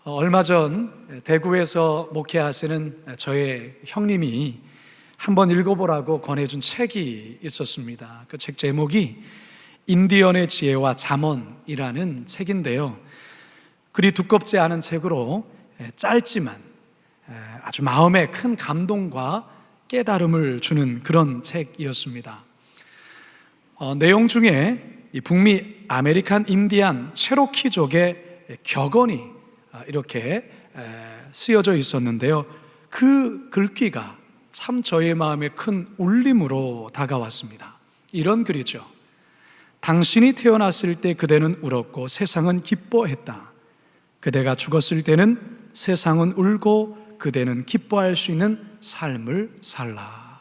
얼마 전 대구에서 목회하시는 저의 형님이 한번 읽어보라고 권해준 책이 있었습니다. 그 책 제목이 인디언의 지혜와 잠언이라는 책인데요, 그리 두껍지 않은 책으로 짧지만 아주 마음에 큰 감동과 깨달음을 주는 그런 책이었습니다. 내용 중에 이 북미 아메리칸 인디안 체로키족의 격언이 이렇게 쓰여져 있었는데요, 그 글귀가 참 저의 마음에 큰 울림으로 다가왔습니다. 이런 글이죠. 당신이 태어났을 때 그대는 울었고 세상은 기뻐했다. 그대가 죽었을 때는 세상은 울고 그대는 기뻐할 수 있는 삶을 살라.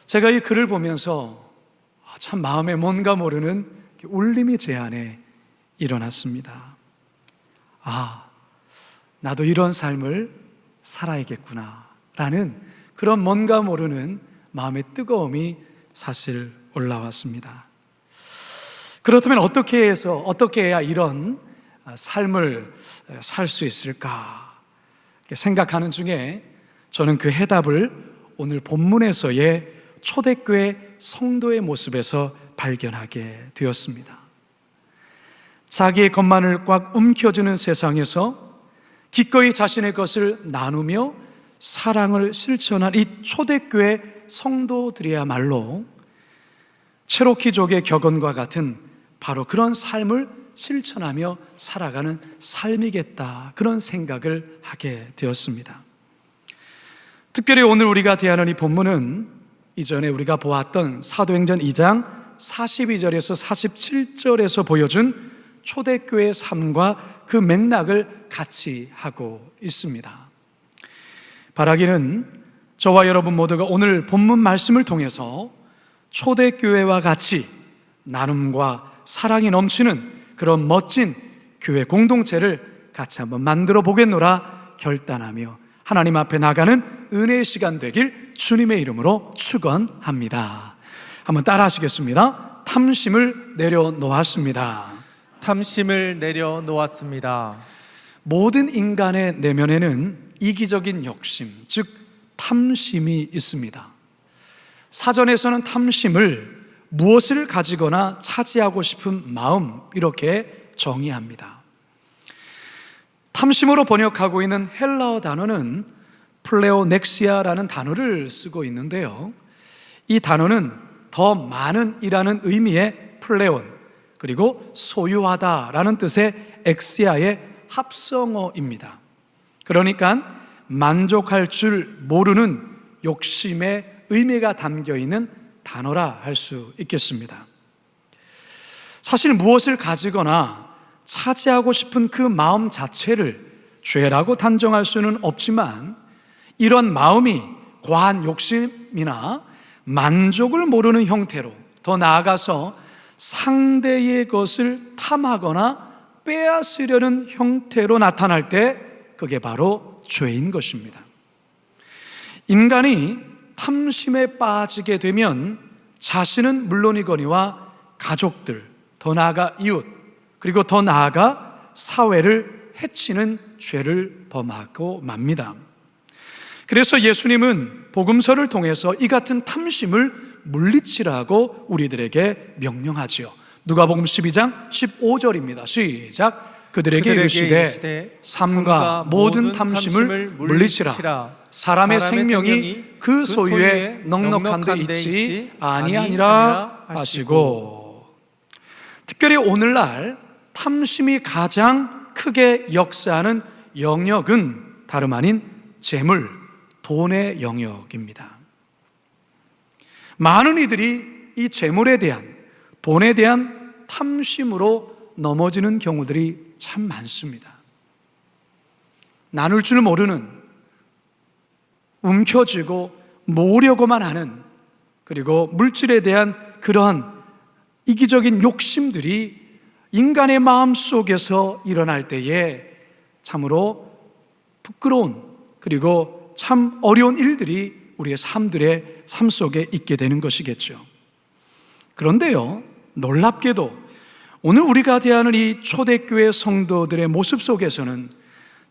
제가 이 글을 보면서 참 마음에 뭔가 모르는 울림이 제 안에 일어났습니다. 나도 이런 삶을 살아야겠구나 라는 그런 뭔가 모르는 마음의 뜨거움이 사실 올라왔습니다. 그렇다면 어떻게 해야 이런 삶을 살 수 있을까 생각하는 중에 저는 그 해답을 오늘 본문에서의 초대교회 성도의 모습에서 발견하게 되었습니다. 자기의 것만을 꽉 움켜쥐는 세상에서 기꺼이 자신의 것을 나누며 사랑을 실천한 이 초대교회 성도들이야말로 체로키족의 격언과 같은 바로 그런 삶을 실천하며 살아가는 삶이겠다, 그런 생각을 하게 되었습니다. 특별히 오늘 우리가 대하는 이 본문은 이전에 우리가 보았던 사도행전 2장 42절에서 47절에서 보여준 초대교회의 삶과 그 맥락을 같이 하고 있습니다. 바라기는 저와 여러분 모두가 오늘 본문 말씀을 통해서 초대교회와 같이 나눔과 사랑이 넘치는 그런 멋진 교회 공동체를 같이 한번 만들어 보겠노라 결단하며 하나님 앞에 나가는 은혜의 시간 되길 주님의 이름으로 축원합니다. 한번 따라 하시겠습니다. 탐심을 내려놓았습니다. 탐심을 내려놓았습니다. 모든 인간의 내면에는 이기적인 욕심, 즉 탐심이 있습니다. 사전에서는 탐심을 무엇을 가지거나 차지하고 싶은 마음, 이렇게 정의합니다. 탐심으로 번역하고 있는 헬라어 단어는 플레오넥시아라는 단어를 쓰고 있는데요, 이 단어는 더 많은 이라는 의미의 플레온, 그리고 소유하다라는 뜻의 엑시아의 합성어입니다. 그러니까 만족할 줄 모르는 욕심의 의미가 담겨 있는 단어라 할 수 있겠습니다. 사실 무엇을 가지거나 차지하고 싶은 그 마음 자체를 죄라고 단정할 수는 없지만, 이런 마음이 과한 욕심이나 만족을 모르는 형태로, 더 나아가서 상대의 것을 탐하거나 빼앗으려는 형태로 나타날 때 그게 바로 죄인 것입니다. 인간이 탐심에 빠지게 되면 자신은 물론이거니와 가족들, 더 나아가 이웃, 그리고 더 나아가 사회를 해치는 죄를 범하고 맙니다. 그래서 예수님은 복음서를 통해서 이 같은 탐심을 물리치라고 우리들에게 명령하지요. 누가복음 12장 15절입니다. 시작. 그들에게 이르시되 삼가 모든 탐심을 물리치라. 사람의 생명이 그 소유에 넉넉한 데 있지 아니하니라 하시고, 특별히 오늘날 탐심이 가장 크게 역사하는 영역은 다름 아닌 재물, 돈의 영역입니다. 많은 이들이 이 재물에 대한, 돈에 대한 탐심으로 넘어지는 경우들이 참 많습니다. 나눌 줄 모르는, 움켜쥐고 모으려고만 하는, 그리고 물질에 대한 그러한 이기적인 욕심들이 인간의 마음 속에서 일어날 때에 참으로 부끄러운, 그리고 참 어려운 일들이 우리의 삶 속에 있게 되는 것이겠죠. 그런데요, 놀랍게도 오늘 우리가 대하는 이 초대교회 성도들의 모습 속에서는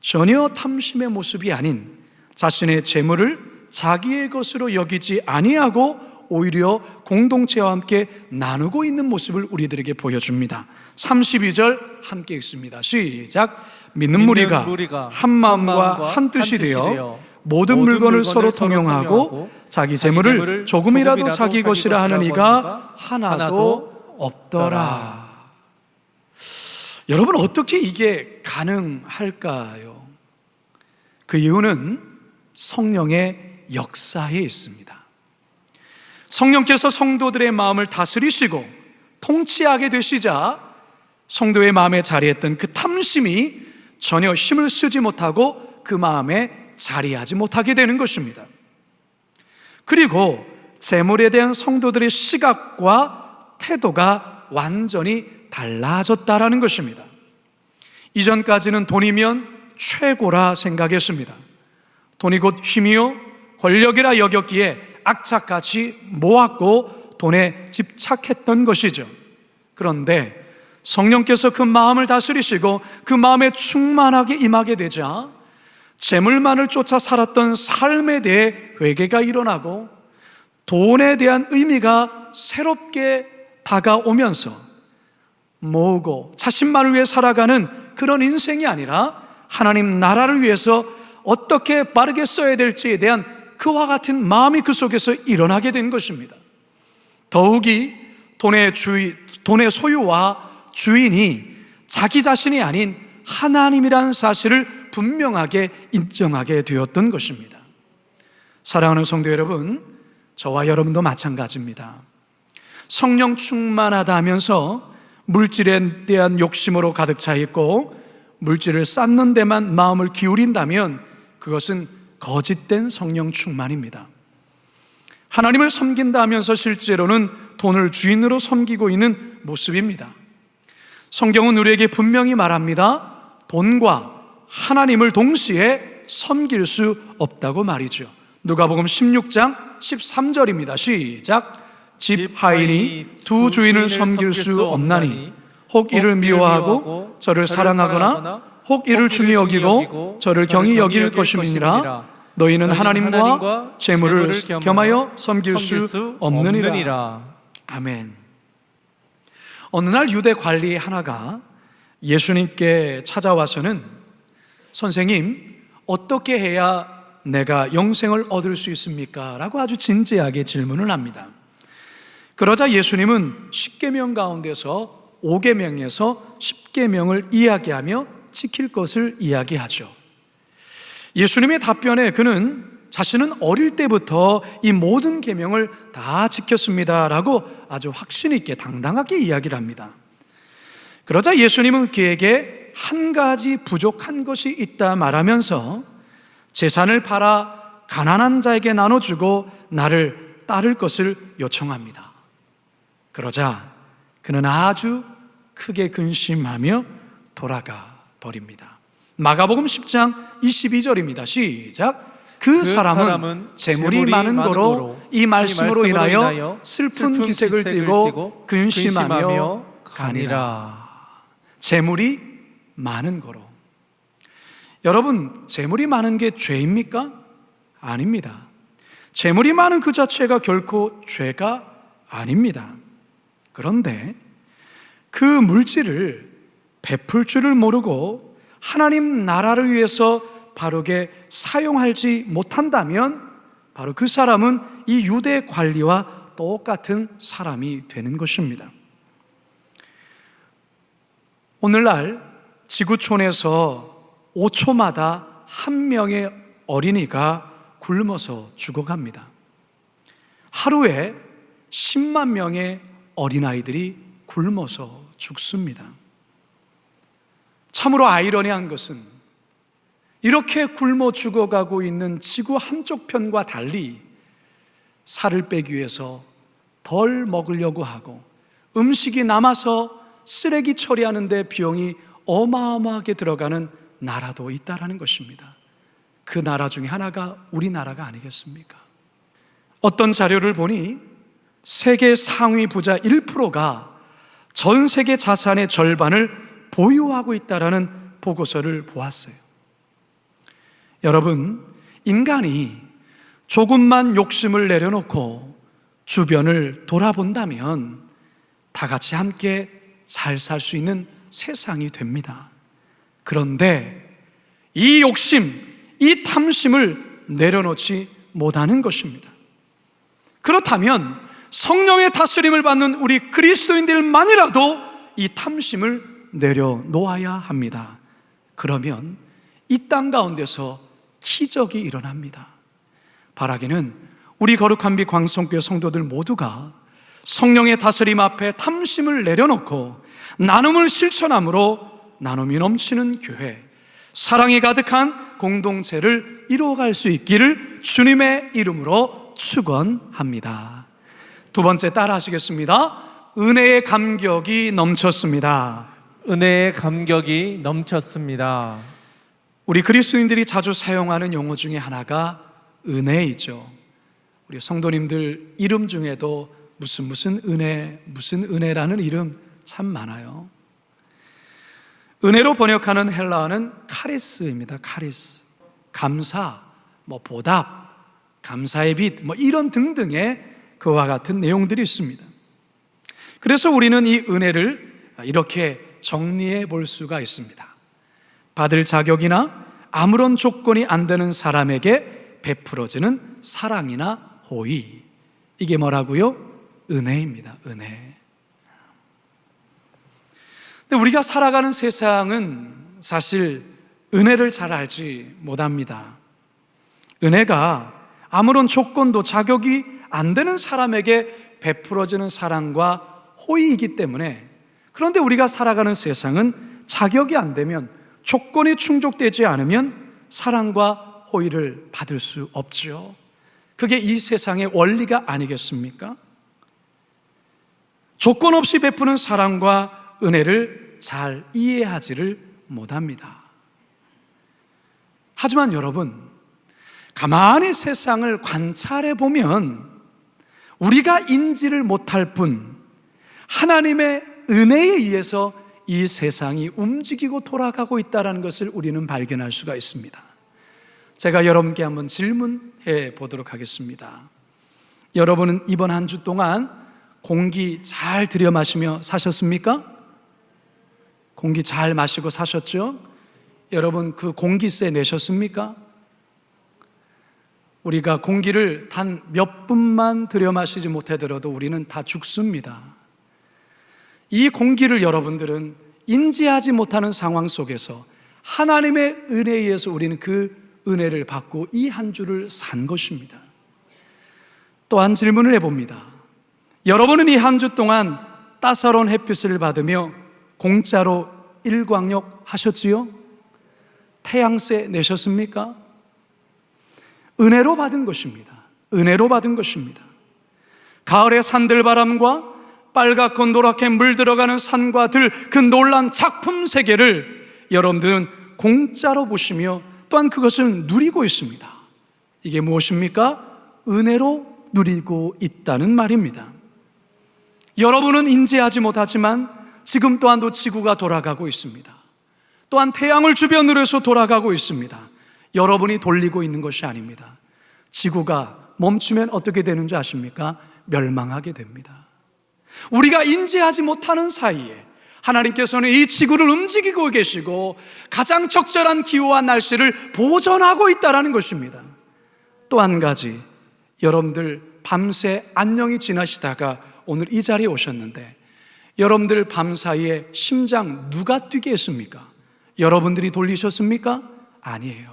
전혀 탐심의 모습이 아닌 자신의 재물을 자기의 것으로 여기지 아니하고 오히려 공동체와 함께 나누고 있는 모습을 우리들에게 보여줍니다. 32절 함께 읽습니다. 시작. 믿는 무리가 한 마음과 한 뜻이 되어 모든 물건을 서로 통용하고 자기 재물을 조금이라도 자기 것이라 하는 이가 하나도 없더라. 여러분, 어떻게 이게 가능할까요? 그 이유는 성령의 역사에 있습니다. 성령께서 성도들의 마음을 다스리시고 통치하게 되시자 성도의 마음에 자리했던 그 탐심이 전혀 힘을 쓰지 못하고 그 마음에 자리하지 못하게 되는 것입니다. 그리고 재물에 대한 성도들의 시각과 태도가 완전히 달라졌다라는 것입니다. 이전까지는 돈이면 최고라 생각했습니다. 돈이 곧 힘이요 권력이라 여겼기에 악착같이 모았고 돈에 집착했던 것이죠. 그런데 성령께서 그 마음을 다스리시고 그 마음에 충만하게 임하게 되자 재물만을 쫓아 살았던 삶에 대해 회개가 일어나고 돈에 대한 의미가 새롭게 다가오면서 모으고 자신만을 위해 살아가는 그런 인생이 아니라 하나님 나라를 위해서 어떻게 빠르게 써야 될지에 대한 그와 같은 마음이 그 속에서 일어나게 된 것입니다. 더욱이 돈의 소유와 주인이 자기 자신이 아닌 하나님이라는 사실을 분명하게 인정하게 되었던 것입니다. 사랑하는 성도 여러분, 저와 여러분도 마찬가지입니다. 성령 충만하다 하면서 물질에 대한 욕심으로 가득 차 있고 물질을 쌓는 데만 마음을 기울인다면 그것은 거짓된 성령 충만입니다. 하나님을 섬긴다 하면서 실제로는 돈을 주인으로 섬기고 있는 모습입니다. 성경은 우리에게 분명히 말합니다. 돈과 하나님을 동시에 섬길 수 없다고 말이죠. 누가복음 16장 13절입니다. 시작. 집 하인이 두 주인을 섬길 수 없나니 혹 이를 미워하고 저를 사랑하거나 혹 이를 중히 여기고 저를 경히 여길 것임이니라. 너희는 하나님과 재물을 겸하여 섬길 수 없느니라. 아멘. 어느 날 유대 관리 하나가 예수님께 찾아와서는 선생님, 어떻게 해야 내가 영생을 얻을 수 있습니까? 라고 아주 진지하게 질문을 합니다. 그러자 예수님은 10계명 가운데서 5계명에서 10계명을 이야기하며 지킬 것을 이야기하죠. 예수님의 답변에 그는 자신은 어릴 때부터 이 모든 계명을 다 지켰습니다 라고 아주 확신 있게 당당하게 이야기를 합니다. 그러자 예수님은 그에게 한 가지 부족한 것이 있다 말하면서 재산을 팔아 가난한 자에게 나눠주고 나를 따를 것을 요청합니다. 그러자 그는 아주 크게 근심하며 돌아가 버립니다. 마가복음 10장 22절입니다. 시작. 그 사람은 재물이 많은 거로 이 말씀으로 인하여 슬픈 기색을 띠고 근심하며 가니라. 재물이 많은 거로. 여러분, 재물이 많은 게 죄입니까? 아닙니다. 재물이 많은 그 자체가 결코 죄가 아닙니다. 그런데 그 물질을 베풀 줄을 모르고 하나님 나라를 위해서 바르게 사용하지 못한다면 바로 그 사람은 이 유대 관리와 똑같은 사람이 되는 것입니다. 오늘날 지구촌에서 5초마다 한 명의 어린이가 굶어서 죽어갑니다. 하루에 10만 명의 어린아이들이 굶어서 죽습니다. 참으로 아이러니한 것은 이렇게 굶어 죽어가고 있는 지구 한쪽 편과 달리 살을 빼기 위해서 덜 먹으려고 하고 음식이 남아서 쓰레기 처리하는 데 비용이 어마어마하게 들어가는 나라도 있다라는 것입니다. 그 나라 중에 하나가 우리나라가 아니겠습니까? 어떤 자료를 보니 세계 상위 부자 1%가 전 세계 자산의 절반을 보유하고 있다라는 보고서를 보았어요. 여러분, 인간이 조금만 욕심을 내려놓고 주변을 돌아본다면 다 같이 함께 잘 살 수 있는 세상이 됩니다. 그런데 이 욕심, 이 탐심을 내려놓지 못하는 것입니다. 그렇다면 성령의 다스림을 받는 우리 그리스도인들만이라도 이 탐심을 내려놓아야 합니다. 그러면 이 땅 가운데서 기적이 일어납니다. 바라기는 우리 거룩한 빛 광성교회 성도들 모두가 성령의 다스림 앞에 탐심을 내려놓고 나눔을 실천함으로 나눔이 넘치는 교회, 사랑이 가득한 공동체를 이루어갈 수 있기를 주님의 이름으로 축원합니다. 두 번째 따라 하시겠습니다. 은혜의 감격이 넘쳤습니다. 은혜의 감격이 넘쳤습니다. 우리 그리스도인들이 자주 사용하는 용어 중에 하나가 은혜이죠. 우리 성도님들 이름 중에도 무슨 은혜라는 이름 참 많아요. 은혜로 번역하는 헬라어는 카리스입니다. 카리스. 감사, 보답, 감사의 빛, 이런 등등의 그와 같은 내용들이 있습니다. 그래서 우리는 이 은혜를 이렇게 정리해 볼 수가 있습니다. 받을 자격이나 아무런 조건이 안 되는 사람에게 베풀어지는 사랑이나 호의. 이게 뭐라고요? 은혜입니다. 은혜. 근데 우리가 살아가는 세상은 사실 은혜를 잘 알지 못합니다. 은혜가 아무런 조건도 자격이 안 되는 사람에게 베풀어지는 사랑과 호의이기 때문에, 그런데 우리가 살아가는 세상은 자격이 안 되면, 조건이 충족되지 않으면 사랑과 호의를 받을 수 없죠. 그게 이 세상의 원리가 아니겠습니까? 조건 없이 베푸는 사랑과 은혜를 잘 이해하지를 못합니다. 하지만 여러분, 가만히 세상을 관찰해 보면 우리가 인지를 못할 뿐 하나님의 은혜에 의해서 이 세상이 움직이고 돌아가고 있다는 것을 우리는 발견할 수가 있습니다. 제가 여러분께 한번 질문해 보도록 하겠습니다. 여러분은 이번 한 주 동안 공기 잘 들여 마시며 사셨습니까? 공기 잘 마시고 사셨죠? 여러분 그 공기세 내셨습니까? 우리가 공기를 단 몇 분만 들여 마시지 못하더라도 우리는 다 죽습니다. 이 공기를 여러분들은 인지하지 못하는 상황 속에서 하나님의 은혜에 의해서 우리는 그 은혜를 받고 이 한 주를 산 것입니다. 또한 질문을 해봅니다. 여러분은 이 한 주 동안 따사로운 햇빛을 받으며 공짜로 일광욕 하셨지요? 태양세 내셨습니까? 은혜로 받은 것입니다. 은혜로 받은 것입니다. 가을의 산들바람과 빨갛고 노랗게 물들어가는 산과 들, 그 놀란 작품 세계를 여러분들은 공짜로 보시며 또한 그것을 누리고 있습니다. 이게 무엇입니까? 은혜로 누리고 있다는 말입니다. 여러분은 인지하지 못하지만 지금 또한도 지구가 돌아가고 있습니다. 또한 태양을 주변으로 해서 돌아가고 있습니다. 여러분이 돌리고 있는 것이 아닙니다. 지구가 멈추면 어떻게 되는 줄 아십니까? 멸망하게 됩니다. 우리가 인지하지 못하는 사이에 하나님께서는 이 지구를 움직이고 계시고 가장 적절한 기후와 날씨를 보존하고 있다는 것입니다. 또 한 가지, 여러분들 밤새 안녕히 지나시다가 오늘 이 자리에 오셨는데 여러분들 밤사이에 심장 누가 뛰게 했습니까? 여러분들이 돌리셨습니까? 아니에요.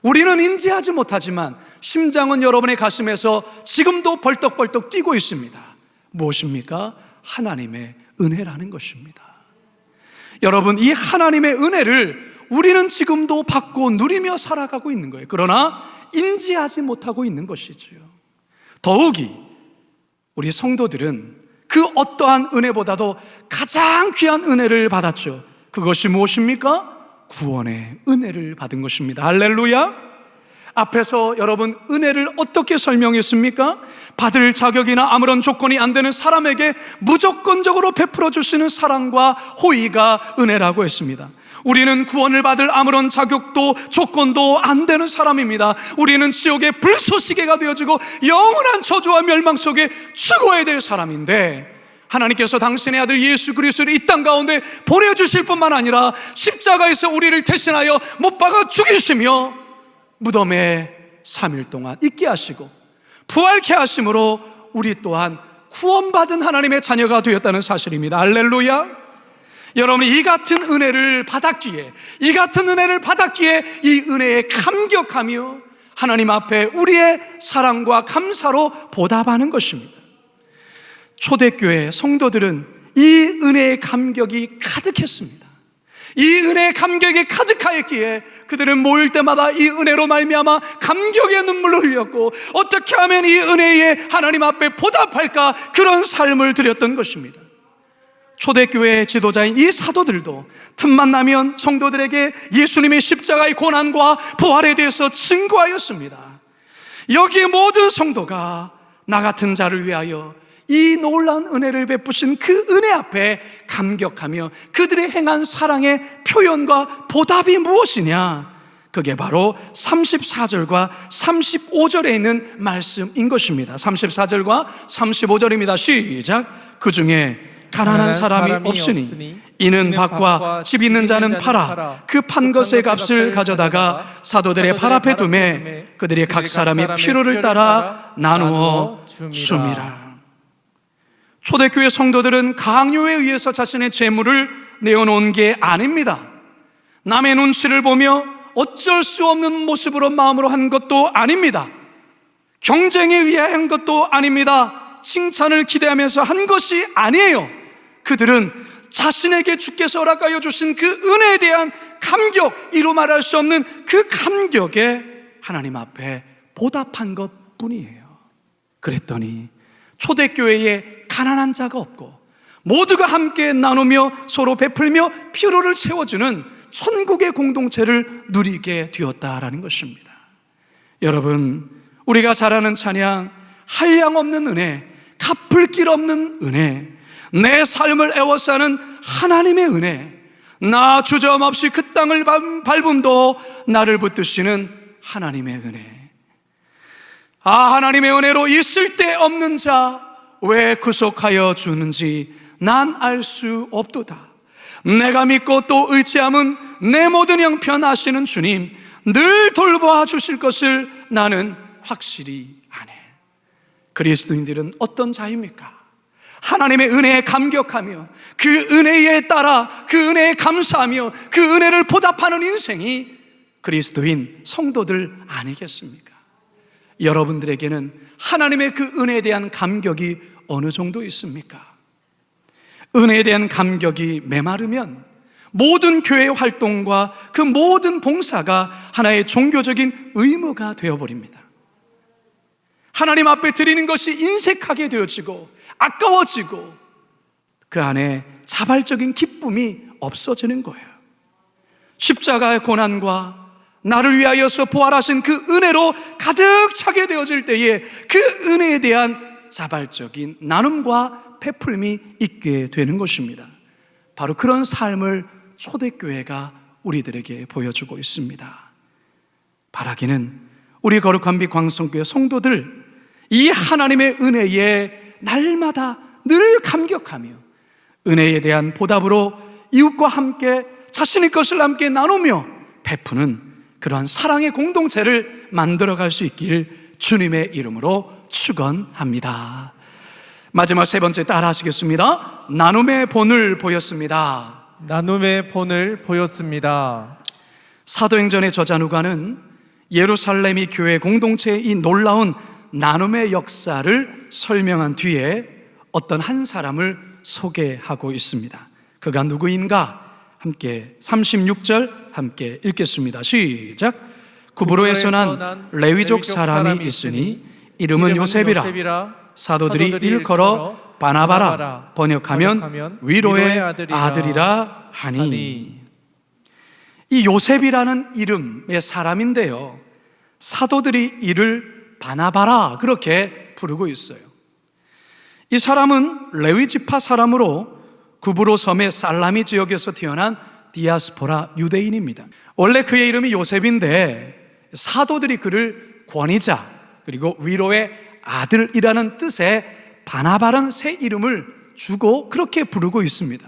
우리는 인지하지 못하지만 심장은 여러분의 가슴에서 지금도 벌떡벌떡 뛰고 있습니다. 무엇입니까? 하나님의 은혜라는 것입니다. 여러분, 이 하나님의 은혜를 우리는 지금도 받고 누리며 살아가고 있는 거예요. 그러나 인지하지 못하고 있는 것이지요. 더욱이 우리 성도들은 그 어떠한 은혜보다도 가장 귀한 은혜를 받았죠. 그것이 무엇입니까? 구원의 은혜를 받은 것입니다. 할렐루야! 앞에서 여러분 은혜를 어떻게 설명했습니까? 받을 자격이나 아무런 조건이 안 되는 사람에게 무조건적으로 베풀어 주시는 사랑과 호의가 은혜라고 했습니다. 우리는 구원을 받을 아무런 자격도 조건도 안 되는 사람입니다. 우리는 지옥의 불쏘시개가 되어지고 영원한 저주와 멸망 속에 죽어야 될 사람인데, 하나님께서 당신의 아들 예수 그리스도를 이 땅 가운데 보내주실 뿐만 아니라 십자가에서 우리를 대신하여 못 박아 죽이시며 무덤에 3일 동안 있게 하시고 부활케 하심으로 우리 또한 구원받은 하나님의 자녀가 되었다는 사실입니다. 할렐루야. 여러분, 이 같은 은혜를 받았기에 이 은혜에 감격하며 하나님 앞에 우리의 사랑과 감사로 보답하는 것입니다. 초대교회 성도들은 이 은혜의 감격이 가득했습니다. 이 은혜의 감격이 가득하였기에 그들은 모일 때마다 이 은혜로 말미암아 감격의 눈물을 흘렸고, 어떻게 하면 이 은혜에 하나님 앞에 보답할까, 그런 삶을 드렸던 것입니다. 초대교회의 지도자인 이 사도들도 틈만 나면 성도들에게 예수님의 십자가의 고난과 부활에 대해서 증거하였습니다. 여기에 모든 성도가 나 같은 자를 위하여 이 놀라운 은혜를 베푸신 그 은혜 앞에 감격하며 그들의 행한 사랑의 표현과 보답이 무엇이냐? 그게 바로 34절과 35절에 있는 말씀인 것입니다. 34절과 35절입니다. 시작. 그 중에 가난한 사람이 없으니 이는 밭과 집 있는 자는 팔아 그 판 것의 값을 가져다가 사도들의 발 앞에 두매 그들이 각 사람이 필요를 따라 나누어 줍니다. 초대교회 성도들은 강요에 의해서 자신의 재물을 내어놓은 게 아닙니다. 남의 눈치를 보며 어쩔 수 없는 모습으로 마음으로 한 것도 아닙니다. 경쟁에 의해 한 것도 아닙니다. 칭찬을 기대하면서 한 것이 아니에요. 그들은 자신에게 주께서 허락하여 주신 그 은혜에 대한 감격, 이루 말할 수 없는 그 감격에 하나님 앞에 보답한 것 뿐이에요. 그랬더니 초대교회에 가난한 자가 없고 모두가 함께 나누며 서로 베풀며 필요를 채워주는 천국의 공동체를 누리게 되었다라는 것입니다. 여러분, 우리가 잘 아는 찬양, 한량없는 은혜, 갚을 길 없는 은혜, 내 삶을 애워싸는 하나님의 은혜, 나 주저함없이 그 땅을 밟음도 나를 붙드시는 하나님의 은혜. 하나님의 은혜로 있을 데 없는 자 왜 구속하여 주는지 난 알 수 없도다. 내가 믿고 또 의지함은 내 모든 형편 아시는 주님 늘 돌보아 주실 것을 나는 확실히 아네. 그리스도인들은 어떤 자입니까? 하나님의 은혜에 감격하며 그 은혜에 따라 그 은혜에 감사하며 그 은혜를 보답하는 인생이 그리스도인 성도들 아니겠습니까? 여러분들에게는 하나님의 그 은혜에 대한 감격이 어느 정도 있습니까? 은혜에 대한 감격이 메마르면 모든 교회 활동과 그 모든 봉사가 하나의 종교적인 의무가 되어버립니다. 하나님 앞에 드리는 것이 인색하게 되어지고 아까워지고 그 안에 자발적인 기쁨이 없어지는 거예요. 십자가의 고난과 나를 위하여서 부활하신 그 은혜로 가득 차게 되어질 때에 그 은혜에 대한 자발적인 나눔과 베풀음이 있게 되는 것입니다. 바로 그런 삶을 초대교회가 우리들에게 보여주고 있습니다. 바라기는 우리 거룩한 빛 광성교회 성도들 이 하나님의 은혜에 날마다 늘 감격하며 은혜에 대한 보답으로 이웃과 함께 자신의 것을 함께 나누며 베푸는 그러한 사랑의 공동체를 만들어갈 수 있길 주님의 이름으로 축원합니다. 마지막 세 번째 따라 하시겠습니다. 나눔의 본을 보였습니다. 나눔의 본을 보였습니다. 사도행전의 저자 누가는 예루살렘이 교회 공동체의 이 놀라운 나눔의 역사를 설명한 뒤에 어떤 한 사람을 소개하고 있습니다. 그가 누구인가? 함께 36절 함께 읽겠습니다. 시작. 구브로에서 난 레위족 사람이 있으니 이름은 요셉이라. 사도들이 일컬어 바나바라 번역하면 위로의 아들이라 하니. 이 요셉이라는 이름의 사람인데요, 사도들이 이를 바나바라 그렇게 부르고 있어요. 이 사람은 레위 지파 사람으로 구브로 섬의 살라미 지역에서 태어난 디아스포라 유대인입니다. 원래 그의 이름이 요셉인데 사도들이 그를 권위자 그리고 위로의 아들이라는 뜻의 바나바라는 새 이름을 주고 그렇게 부르고 있습니다.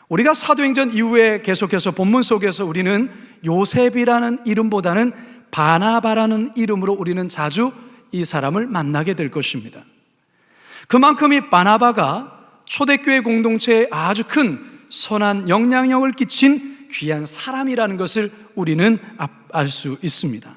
우리가 사도행전 이후에 계속해서 본문 속에서 우리는 요셉이라는 이름보다는 바나바라는 이름으로 우리는 자주 이 사람을 만나게 될 것입니다. 그만큼 이 바나바가 초대교회 공동체에 아주 큰 선한 영향력을 끼친 귀한 사람이라는 것을 우리는 알 수 있습니다.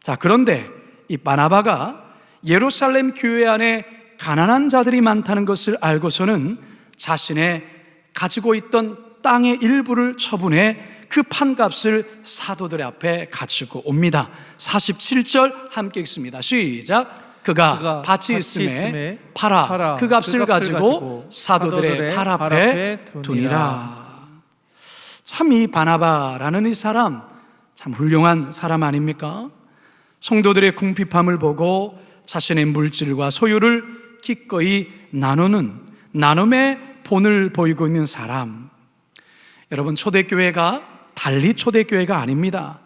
자, 그런데 이 바나바가 예루살렘 교회 안에 가난한 자들이 많다는 것을 알고서는 자신의 가지고 있던 땅의 일부를 처분해 그 판값을 사도들 앞에 가지고 옵니다. 47절 함께 읽습니다. 시작. 그가 밭이 있음에 팔아 그 값을 가지고 사도들의 발 앞에 두니라. 참 이 바나바라는 이 사람 참 훌륭한 사람 아닙니까? 성도들의 궁핍함을 보고 자신의 물질과 소유를 기꺼이 나눔의 본을 보이고 있는 사람. 여러분, 초대교회가 달리 초대교회가 아닙니다.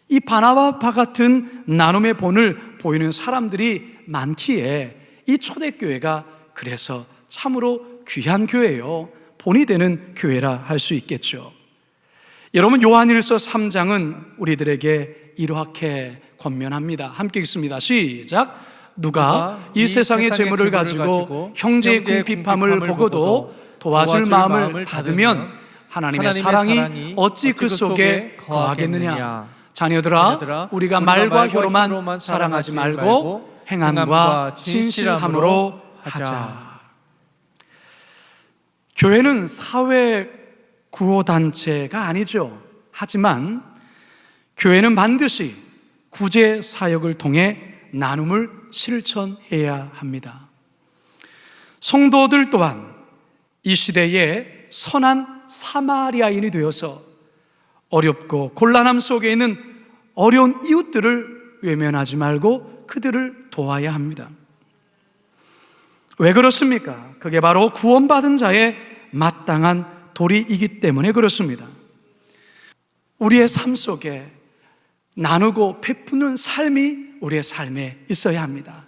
이 바나바와 같은 나눔의 본을 보이는 사람들이 많기에 이 초대교회가 그래서 참으로 귀한 교회요, 본이 되는 교회라 할 수 있겠죠. 여러분, 요한일서 3장은 우리들에게 이렇게 권면합니다. 함께 읽습니다. 시작. 누가 이 세상의 재물을 가지고 형제의 궁핍함을 보고도 도와줄 마음을 닫으면 하나님의 사랑이 어찌 그 속에 거하겠느냐. 자녀들아, 우리가 말과 혀로만 사랑하지 말고 행함과 진실함으로 하자. 교회는 사회 구호단체가 아니죠. 하지만 교회는 반드시 구제 사역을 통해 나눔을 실천해야 합니다. 성도들 또한 이 시대에 선한 사마리아인이 되어서 어렵고 곤란함 속에 있는 어려운 이웃들을 외면하지 말고 그들을 도와야 합니다. 왜 그렇습니까? 그게 바로 구원받은 자의 마땅한 도리이기 때문에 그렇습니다. 우리의 삶 속에 나누고 베푸는 삶이 우리의 삶에 있어야 합니다.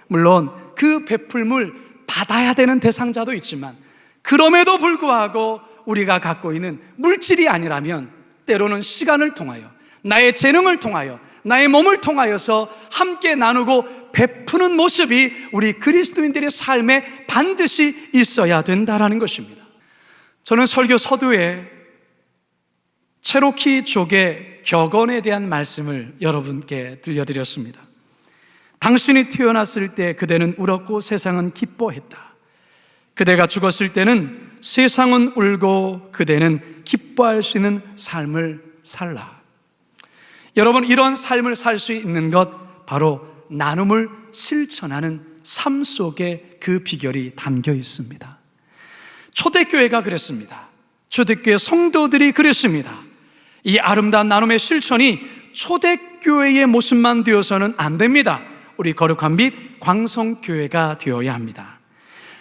물론 그 베풀물 받아야 되는 대상자도 있지만 그럼에도 불구하고 우리가 갖고 있는 물질이 아니라면 때로는 시간을 통하여, 나의 재능을 통하여, 나의 몸을 통하여서 함께 나누고 베푸는 모습이 우리 그리스도인들의 삶에 반드시 있어야 된다는 것입니다. 저는 설교 서두에 체로키족의 격언에 대한 말씀을 여러분께 들려드렸습니다. 당신이 태어났을 때 그대는 울었고 세상은 기뻐했다. 그대가 죽었을 때는 세상은 울고 그대는 기뻐할 수 있는 삶을 살라. 여러분, 이런 삶을 살 수 있는 것 바로 나눔을 실천하는 삶 속에 그 비결이 담겨 있습니다. 초대교회가 그랬습니다. 초대교회 성도들이 그랬습니다. 이 아름다운 나눔의 실천이 초대교회의 모습만 되어서는 안 됩니다. 우리 거룩한 빛 광성교회가 되어야 합니다.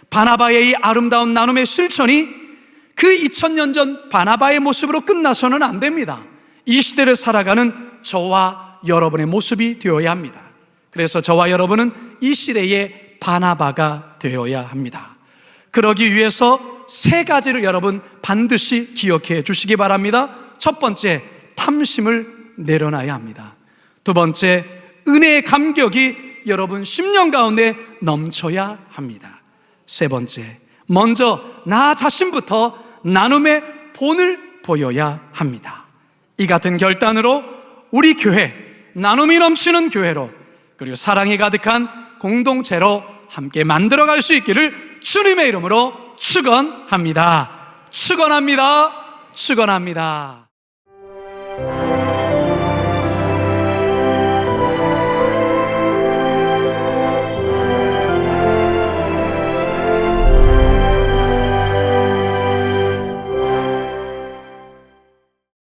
바나바의 이 아름다운 나눔의 실천이 그 2000년 전 바나바의 모습으로 끝나서는 안 됩니다. 이 시대를 살아가는 저와 여러분의 모습이 되어야 합니다. 그래서 저와 여러분은 이 시대의 바나바가 되어야 합니다. 그러기 위해서 세 가지를 여러분 반드시 기억해 주시기 바랍니다. 첫 번째, 탐심을 내려놔야 합니다. 두 번째, 은혜의 감격이 여러분 심령 가운데 넘쳐야 합니다. 세 번째, 먼저 나 자신부터 나눔의 본을 보여야 합니다. 이 같은 결단으로 우리 교회, 나눔이 넘치는 교회로, 그리고 사랑이 가득한 공동체로 함께 만들어갈 수 있기를 주님의 이름으로 축원합니다. 축원합니다. 축원합니다.